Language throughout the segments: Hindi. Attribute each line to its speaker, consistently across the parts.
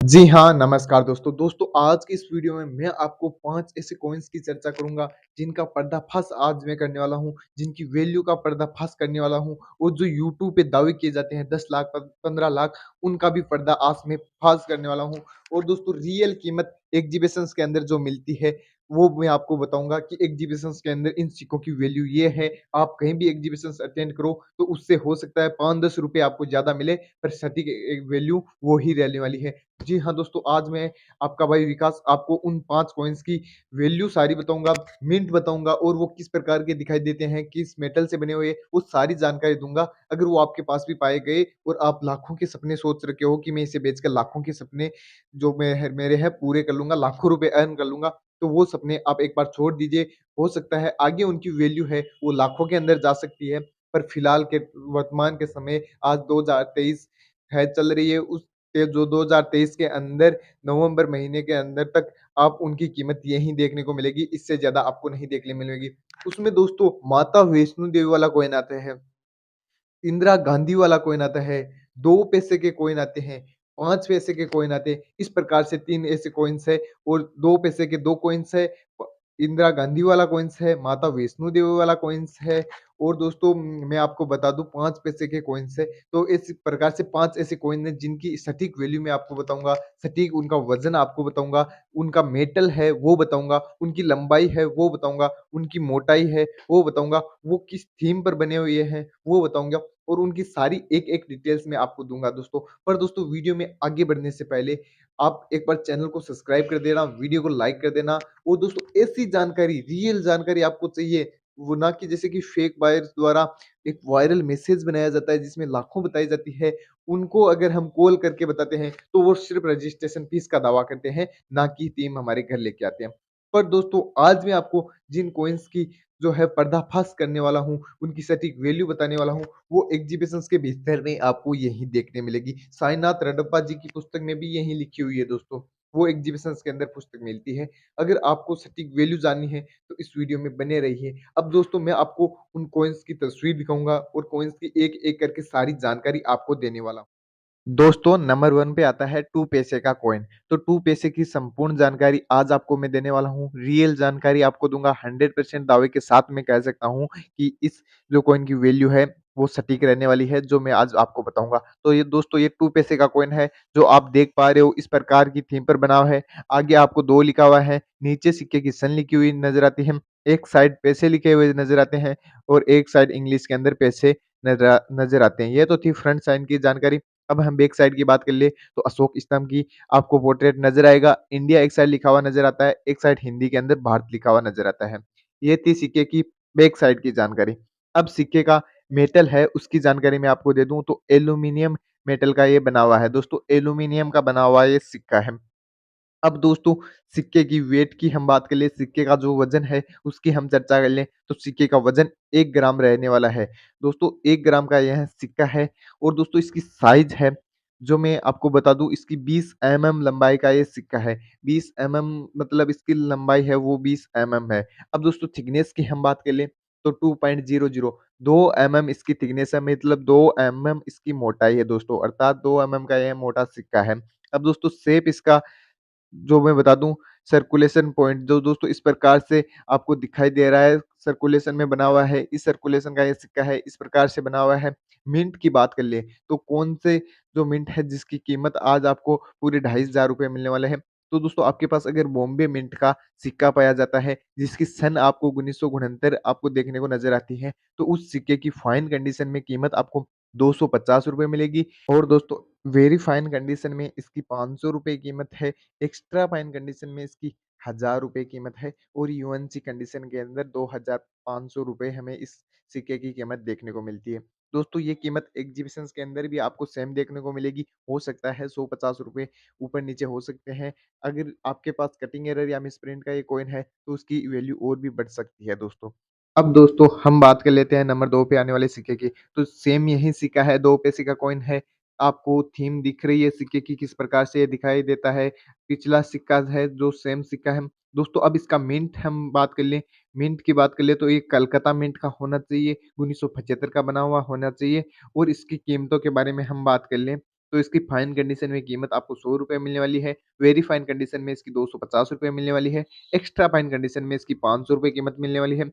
Speaker 1: जी हाँ, नमस्कार दोस्तों। दोस्तों आज की इस वीडियो में मैं आपको 5 ऐसे कॉइन्स की चर्चा करूँगा, जिनका पर्दाफ़ाश आज मैं करने वाला हूँ, जिनकी वैल्यू का पर्दाफ़ाश करने वाला हूँ और जो यूट्यूब पे दावे किए जाते हैं 10 लाख, प 15 लाख, उनका भी पर्दा आज मैं फ़ाश करने वाला हूँ। और दोस्तों रियल कीमत एक्ज़िबिशन्स के अंदर जो मिलती है, वो मैं आपको बताऊँगा कि एक्ज़िबिशन्स के अंदर इन सिक्कों की वैल्यू ये है। आप कहीं भी एक्ज़िबिशन्स अटेंड करो, तो उससे हो सकता है 5-10 रुपए आपको ज़्यादा मिले, पर सटीक वैल्यू वो ही रहने वाली है। जी हाँ दोस्तों, आज मैं आपका भाई विकास आपको उन 5 कॉइन्स की वैल्यू सारी बताऊँगा, मिंट बताऊँगा और वो किस प्रकार के दिखाई देते हैं, किस मेटल से बने हुए, वो सारी जानकारी दूँगा। अगर वो आपके पास भी पाए गए और आप लाखों के सपने सोच रखे हो कि मैं इसे बेचकर लाखों के सपने जो मैं है मेरे हैं पूरे कर लूँगा, लाखों रुपए अर्न कर लूँगा, तो वो सपने आप एक बार छोड़ दीजिए। हो सकता है आगे उनकी वैल्यू है, वो लाखों के अंदर जा सकती है, पर फिलहाल के वर्तमान के समय आज 2023 है चल रही है, उस ते जो 2023 के अंदर नवंबर महीने के अंदर तक आप उनकी कीमत यहीं देखने को मिलेगी, इससे ज़्यादा आपको नहीं देखने मिलेगी। उसमें दोस्तों माता वैष्णो देवी वाला कॉइन आता है, इंदिरा गांधी वाला कॉइन आता है, 2 पैसे के कॉइन आते हैं, 5 पैसे के कॉइन आते हैं। इस प्रकार से 3 ऐसे कॉइन्स हैं और 2 पैसे के 2 कॉइन्स है, प इंदिरा गांधी वाला कॉइन्स है, माता वैष्णो देवी वाला कॉइन्स है और दोस्तों मैं आपको बता दूँ 5 पैसे के कॉइन्स है। तो इस प्रकार से 5 ऐसे कॉइन हैं जिनकी सटीक वैल्यू मैं आपको बताऊँगा, सटीक उनका वज़न आपको बताऊँगा, उनका मेटल है वो बताऊँगा, उनकी लंबाई है वो बताऊँगा, उनकी मोटाई है वो बताऊँगा, वो किस थीम पर बने हुए हैं वो बताऊँगा और उनकी सारी एक-एक डिटेल्स मैं आपको दूँगा दोस्तों। पर दोस्तों वीडियो में आगे बढ़ने से पहले आप एक बार चैनल को सब्सक्राइब कर देना, वीडियो को लाइक कर देना और दोस्तों ऐसी जानकारी, रियल जानकारी आपको चाहिए, वो ना कि जैसे कि फेक बायर्स द्वारा एक वायरल मैसेज बनाया जाता है जिसमें लाखों बताई जाती है, उनको अगर हम कॉल करके बताते हैं, तो वो सिर्फ़ रजिस्ट्रेशन फीस का दावा करते हैं, ना कि टीम हमारे घर लेके आते हैं। पर दोस्तों आज मैं आपको जिन कॉइन्स की जो है पर्दाफ़ाश करने वाला हूँ, उनकी सटीक वैल्यू बताने वाला हूँ, वो एग्ज़िबिशन्स के भीतर में आपको यहीं देखने मिलेगी। साईनाथ रडप्पा जी की पुस्तक में भी यही लिखी हुई है दोस्तों, वो एग्ज़िबिशन्स के अंदर पुस्तक मिलती है। अगर आपको सटीक वैल्यू जाननी है, तो इस वीडियो में बने रहिए। अब दोस्तों मैं आपको उन कॉइन्स की तस्वीर दिखाऊँगा और कॉइन्स की एक-एक करके सारी जानकारी आपको देने वाला हूँ। दोस्तों नंबर 1 पे आता है 2 पैसे का कॉइन। तो 2 पैसे की संपूर्ण जानकारी आज आपको मैं देने वाला हूँ। रियल जानकारी आपको दूँगा, 100% दावे के साथ मैं कह सकता हूँ कि इस जो कॉइन की वैल्यू है, वो सटीक रहने वाली है, जो मैं आज आपको बताऊँगा। तो ये दोस्तों ये 2 पैसे का कॉइन है, जो आप देख पा रहे हो इस प्रकार की थीम पर बना हुआ है। आगे आपको 2 लिखा हुआ है, नीचे सिक्के की सन लिखी हुई नज़र आती है, एक साइड पैसे लिखे हुए नज़र आते हैं और एक साइड इंग्लिश के अंदर पैसे नज़र आते हैं। ये तो थी फ्रंट साइड की जानकारी। अब हम बैक साइड की बात कर ले तो अशोक स्तंभ की आपको पोर्ट्रेट नज़र आएगा। इंडिया एक साइड लिखा हुआ नज़र आता है, एक साइड हिंदी के अंदर भारत लिखा हुआ नज़र आता है। ये थी सिक्के की बैक साइड की जानकारी। अब सिक्के का मेटल है उसकी जानकारी मैं आपको दे दूँ तो एल्यूमीनियम मेटल का ये बना हुआ है। दोस्तों एल्यूमीनियम का बना हुआ ये सिक्का है। अब दोस्तों सिक्के की वेट की हम बात कर लें, सिक्के का जो वज़न है उसकी हम चर्चा कर लें, तो सिक्के का वज़न 1 ग्राम रहने वाला है। दोस्तों 1 ग्राम का यह सिक्का है और दोस्तों इसकी साइज़ है, जो मैं आपको बता दूँ इसकी 20 एमएम लंबाई का ये सिक्का है। 20 एमएम मतलब इसकी लंबाई है वो 20 एमएम है। अब दोस्तों थिकनेस की हम बात कर लें, तो 2.00 2 एमएम इसकी थिकनेस है, मतलब 2 एमएम इसकी मोटाई है दोस्तों, अर्थात 2 एमएम का यह मोटा सिक्का है। अब दोस्तों शेप इसका जो मैं बता दूँ सर्कुलेशन पॉइंट जो दोस्तों इस प्रकार से आपको दिखाई दे रहा है, सर्कुलेशन में बना हुआ है, इस सर्कुलेशन का ये सिक्का है, इस प्रकार से बना हुआ है। मिंट की बात कर लें, तो कौन से जो मिंट है जिसकी कीमत आज आपको पूरे ₹2500 मिलने वाले हैं। तो दोस्तों आपके पास अगर बॉम्बे मिंट का सिक्का पाया जाता है, जिसकी सन आपको 1969 आपको देखने को नज़र आती है, तो उस सिक्के की फाइन कंडीशन में कीमत आपको ₹250 मिलेगी और दोस्तों वेरी फाइन कंडीशन में इसकी ₹500 कीमत है। एक्स्ट्रा फाइन कंडीशन में इसकी ₹1000 कीमत है और यूएनसी कंडीशन के अंदर ₹2500 हमें इस सिक्के की कीमत देखने को मिलती है। दोस्तों ये कीमत एग्ज़िबिशन्स के अंदर भी आपको सेम देखने को मिलेगी। हो सकता है ₹100-50 ऊपर-नीचे हो सकते हैं। अगर आपके पास कटिंग एरर या मिसप्रिंट का ये कॉइन है, तो उसकी वैल्यू और भी बढ़ सकती है दोस्तों। अब दोस्तों हम बात कर लेते हैं नंबर 2 पे आने वाले सिक्के की। तो सेम यही सिक्का है, 2 पैसे का कॉइन है। आपको थीम दिख रही है सिक्के की किस प्रकार से ये दिखाई देता है। पिछला सिक्का है जो सेम सिक्का है। दोस्तों अब इसका मिंट हम बात कर लें, मिंट की बात कर लें तो ये कलकत्ता मिंट का होना चाहिए, 1975 का बना हुआ होना चाहिए और इसकी कीमतों के बारे में हम बात कर लें तो इसकी फाइन कंडीशन में कीमत आपको ₹100 मिलने वाली है, वेरी फाइन कंडीशन में इसकी ₹250 मिलने वाली है, एक्स्ट्रा फाइन कंडीशन में इसकी ₹500 कीमत मिलने वाली है,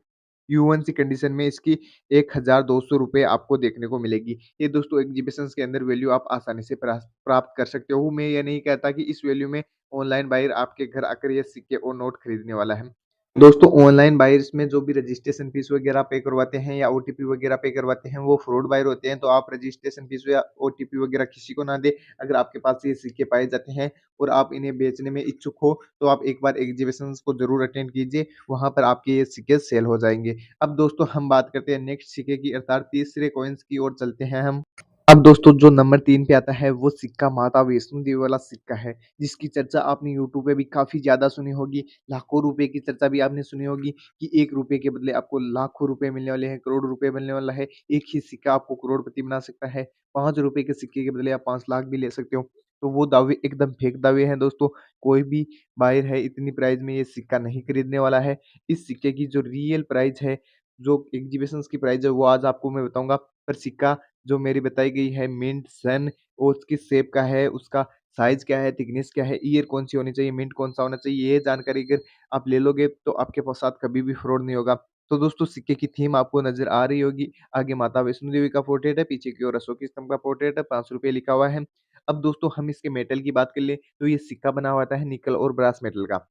Speaker 1: यूएनसी कंडीशन में इसकी ₹1200 आपको देखने को मिलेगी। ये दोस्तों एक्जिबिशन्स के अंदर वैल्यू आप आसानी से प्राप्त कर सकते हो। मैं ये नहीं कहता कि इस वैल्यू में ऑनलाइन बायर आपके घर आकर ये सिक्के और नोट खरीदने वाला है। दोस्तों ऑनलाइन बायर्स में जो भी रजिस्ट्रेशन फीस वगैरह पे करवाते हैं या ओटीपी वगैरह पे करवाते हैं वो फ्रॉड बायर होते हैं। तो आप रजिस्ट्रेशन फीस या ओटीपी वगैरह किसी को ना दें। अगर आपके पास ये सिक्के पाए जाते हैं और आप इन्हें बेचने में इच्छुक हो तो आप एक बार एग्जीबिशन्स को ज़रूर अटेंड कीजिए, वहाँ पर आपके ये सिक्के सेल हो जाएँगे। अब दोस्तों हम बात करते हैं नेक्स्ट सिक्के की अर्थात तीसरे कॉइन्स की ओर चलते हैं हम। अब दोस्तों जो नंबर 3 पे आता है वो सिक्का माता वैष्णो देवी वाला सिक्का है, जिसकी चर्चा आपने यूट्यूब पे भी काफ़ी ज़्यादा सुनी होगी। लाखों रुपए की चर्चा भी आपने सुनी होगी कि ₹1 के बदले आपको लाखों रुपए मिलने वाले हैं, करोड़ रुपए मिलने वाला है। एक ही सिक्का आपको करोड़पति बना सकता है। ₹5 के सिक्के के बदले आप 5 लाख भी ले सकते हो। तो वो दावे एकदम फेक दावे हैं दोस्तों। कोई भी बायर है इतनी प्राइस में ये सिक्का नहीं खरीदने वाला है। इस सिक्के की जो रियल प्राइस है, जो एक्जिबिशन्स की प्राइस है वो आज आपको मैं बताऊँगा। पर सिक्का जो मेरी बताई गई है मिंट, सन और उसकी शेप का है, उसका साइज़ क्या है, थिकनेस क्या है, ईयर कौन-सी होनी चाहिए, मिंट कौन-सा होना चाहिए, ये जानकारी अगर आप ले लोगे तो आपके साथ कभी भी फ्रॉड नहीं होगा। तो दोस्तों सिक्के की थीम आपको नज़र आ रही होगी। आगे माता वैष्णो देवी का पोर्ट्रेट है, पीछे की ओर अशोक स्तंभ का पोर्ट्रेट है, ₹5 लिखा हुआ है। अब दोस्तों हम इसके मेटल की बात कर लें तो ये सिक्का बना हुआ आता है निकल और ब्रास मेटल का।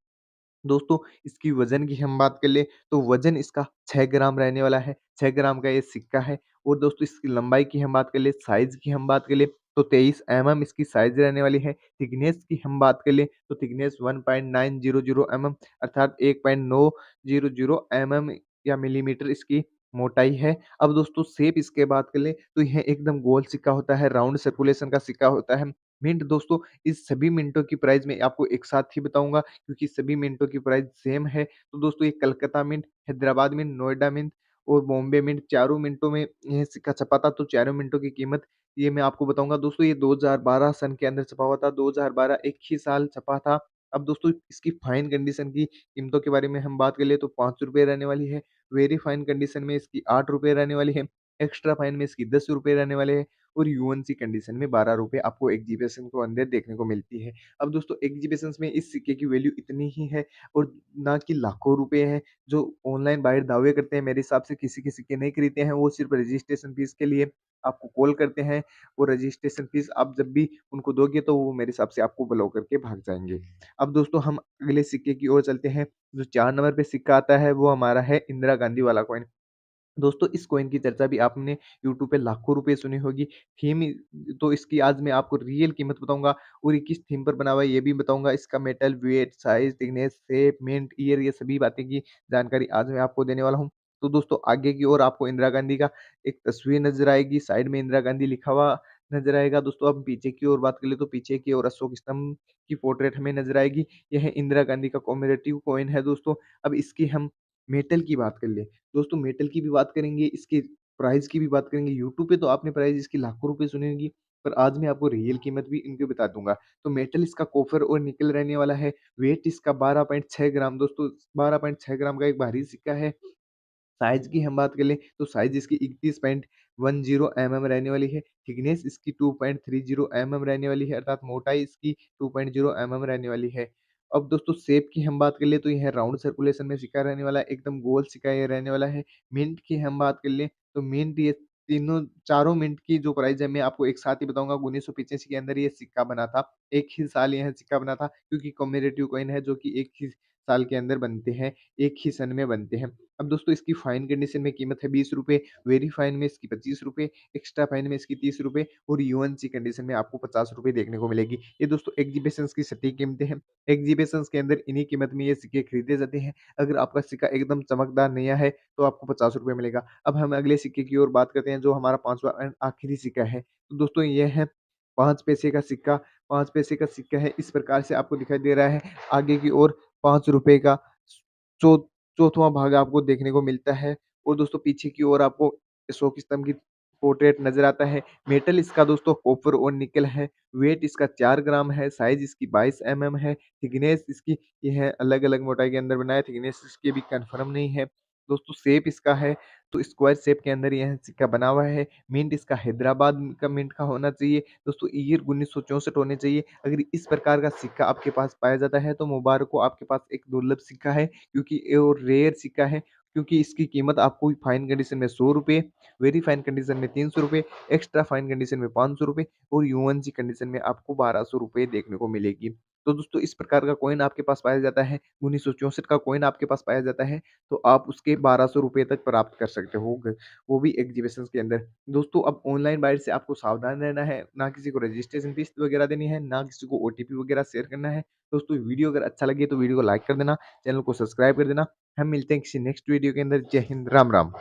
Speaker 1: दोस्तों इसकी वज़न की हम बात कर लें तो वज़न इसका 6 ग्राम रहने वाला है, 6 ग्राम का ये सिक्का है। और दोस्तों इसकी लंबाई की हम बात कर लें, साइज़ की हम बात कर लें तो 23 इसकी साइज़ रहने वाली है। थिकनेस की हम बात कर लें तो थिकनेस 1.900 अर्थात 1.900 या मिलीमीटर इसकी मोटाई है। अब दोस्तों शेप इसके बात कर लें तो यह एकदम गोल सिक्का होता है, राउंड सर्कुलेशन का सिक्का होता है। मिंट दोस्तों इस सभी मिंटों की प्राइस मैं आपको एक साथ ही बताऊँगा क्योंकि सभी मिंटों की प्राइस सेम है। तो दोस्तों ये Calcutta mint, Hyderabad mint, Noida mint और बॉम्बे मिंट चारों मिंटों में यह सिक्का छपा था, तो चारों मिंटों की कीमत ये मैं आपको बताऊँगा। दोस्तों ये 2012 सन के अंदर छपा हुआ था, 2012 एक ही साल छपा था। अब दोस्तों इसकी फाइन कंडीशन की कीमतों के बारे में हम बात कर ले तो ₹5 रहने वाली है, वेरी फाइन कंडीशन में इसकी ₹8 रहने वाली है, एक्स्ट्रा फाइन में इसकी ₹10 रहने वाले हैं और यूएनसी कंडीशन में ₹12 आपको एक्जिबिशन को अंदर देखने को मिलती है। अब दोस्तों एक्जिबिशन्स में इस सिक्के की वैल्यू इतनी ही है और ना कि लाखों रुपए हैं, जो ऑनलाइन बायर दावे करते हैं मेरे हिसाब से किसी के सिक्के नहीं खरीदते हैं, वो सिर्फ़ रजिस्ट्रेशन फ़ीस के लिए आपको कॉल करते हैं और रजिस्ट्रेशन फ़ीस आप जब भी उनको दोगे तो वो मेरे हिसाब से आपको ब्लॉक करके भाग जाएँगे। अब दोस्तों हम अगले सिक्के की ओर चलते हैं, जो 4 नंबर पे सिक्का आता है वो हमारा है इंदिरा गांधी वाला कॉइन। दोस्तों इस कॉइन की चर्चा भी आपने यूट्यूब पे लाखों रुपए सुनी होगी। थीम तो इसकी आज मैं आपको रियल कीमत बताऊँगा और ये किस थीम पर बना हुआ है ये भी बताऊँगा। इसका metal, weight, size, thickness, shape, mint, year ये सभी बातें की जानकारी आज मैं आपको देने वाला हूँ। तो दोस्तों आगे की ओर आपको इंदिरा गांधी का एक तस्वीर नज़र आएगी, साइड में इंदिरा गांधी लिखा हुआ नज़र आएगा। दोस्तों अब पीछे की ओर बात कर ले तो पीछे की ओर अशोक स्तंभ की पोर्ट्रेट हमें नज़र आएगी। यह इंदिरा गांधी का कॉमेमोरेटिव कॉइन है दोस्तों। अब इसकी हम मेटल की बात कर ले दोस्तों मेटल की भी बात करेंगे, इसके प्राइस की भी बात करेंगे। यूट्यूब पे तो आपने प्राइस इसकी लाखों रुपए सुनी होगी, पर आज मैं आपको रियल कीमत भी इनकी बता दूँगा। तो मेटल इसका कॉपर और निकल रहने वाला है। वेट इसका 12.6 ग्राम दोस्तों 12.6 ग्राम का एक भारी सिक्का है। साइज़ की हम बात कर लें तो साइज़ इसकी 31.10 रहने वाली है। थिकनेस इसकी 2.30 रहने वाली है अर्थात मोटाई इसकी 2.0 रहने वाली है। अब दोस्तों शेप की हम बात कर लें तो यह राउंड सर्कुलेशन में सिक्का रहने वाला है, एकदम गोल सिक्का ये रहने वाला है। मिंट की हम बात कर लें तो मिंट ये तीनों चारों मिंट की जो प्राइस है मैं आपको एक साथ ही बताऊँगा। 1985 के अंदर ये सिक्का बना था। एक ही साल यह सिक्का बना था क्योंकि कम्मेरेटिव कॉइन है जो कि एक ही साल के अंदर बनते हैं, एक ही सन में बनते हैं। अब दोस्तों इसकी फाइन कंडीशन में कीमत है ₹20, वेरी फाइन में इसकी ₹25, एक्स्ट्रा फाइन में इसकी ₹30 और यूएनसी कंडीशन में आपको ₹50 देखने को मिलेगी। ये दोस्तों एक्जिबिशन्स की सटीक कीमतें हैं। एक्जिबिशन्स के अंदर इन्हीं कीमत में ये सिक्के खरीदे जाते हैं। अगर आपका सिक्का एकदम चमकदार नया है तो आपको ₹50 मिलेगा। अब हम अगले सिक्के की ओर बात करते हैं जो हमारा 5वां एंड आखिरी सिक्का है। तो दोस्तों ये है 5 पैसे का सिक्का, 5 पैसे का सिक्का है इस प्रकार से आपको दिखाई दे रहा है। आगे की ओर ₹5 का चौ चौथवाँ भाग आपको देखने को मिलता है और दोस्तों पीछे की ओर आपको अशोक स्तंभ की पोर्ट्रेट नज़र आता है। मेटल इसका दोस्तों कॉपर और निकल है। वेट इसका 4 ग्राम है, साइज़ इसकी 22 है, थिकनेस इसकी ये है अलग-अलग मोटाई के अंदर बना है, थिकनेस इसकी अभी कन्फर्म नहीं है। दोस्तों शेप इसका है तो स्क्वायर शेप के अंदर यह सिक्का बना हुआ है। मिंट इसका हैदराबाद का मिंट का होना चाहिए। दोस्तों ईयर 1964 होने चाहिए। अगर इस प्रकार का सिक्का आपके पास पाया जाता है तो मुबारक हो, आपके पास एक दुर्लभ सिक्का है, क्योंकि ये और रेयर सिक्का है, क्योंकि इसकी कीमत आपको फाइन कंडीशन में ₹100, वेरी फाइन कंडीशन में ₹300, एक्स्ट्रा फाइन कंडीशन में ₹500 और यूएनसी कंडीशन में आपको ₹1200 देखने को मिलेगी। तो दोस्तों इस प्रकार का कॉइन आपके पास पाया जाता है, 1964 का कॉइन आपके पास पाया जाता है, तो आप उसके ₹1200 तक प्राप्त कर सकते हो, वो भी एग्जीबिशन्स के अंदर। दोस्तों अब ऑनलाइन बायर से आपको सावधान रहना है, ना किसी को रजिस्ट्रेशन फीस वगैरह देनी है, ना किसी को ओटीपी वगैरह शेयर करना है। दोस्तों वीडियो अगर अच्छा लगे तो वीडियो को लाइक कर देना, चैनल को सब्सक्राइब कर देना। हम मिलते हैं किसी नेक्स्ट वीडियो के अंदर। जय हिंद, राम राम।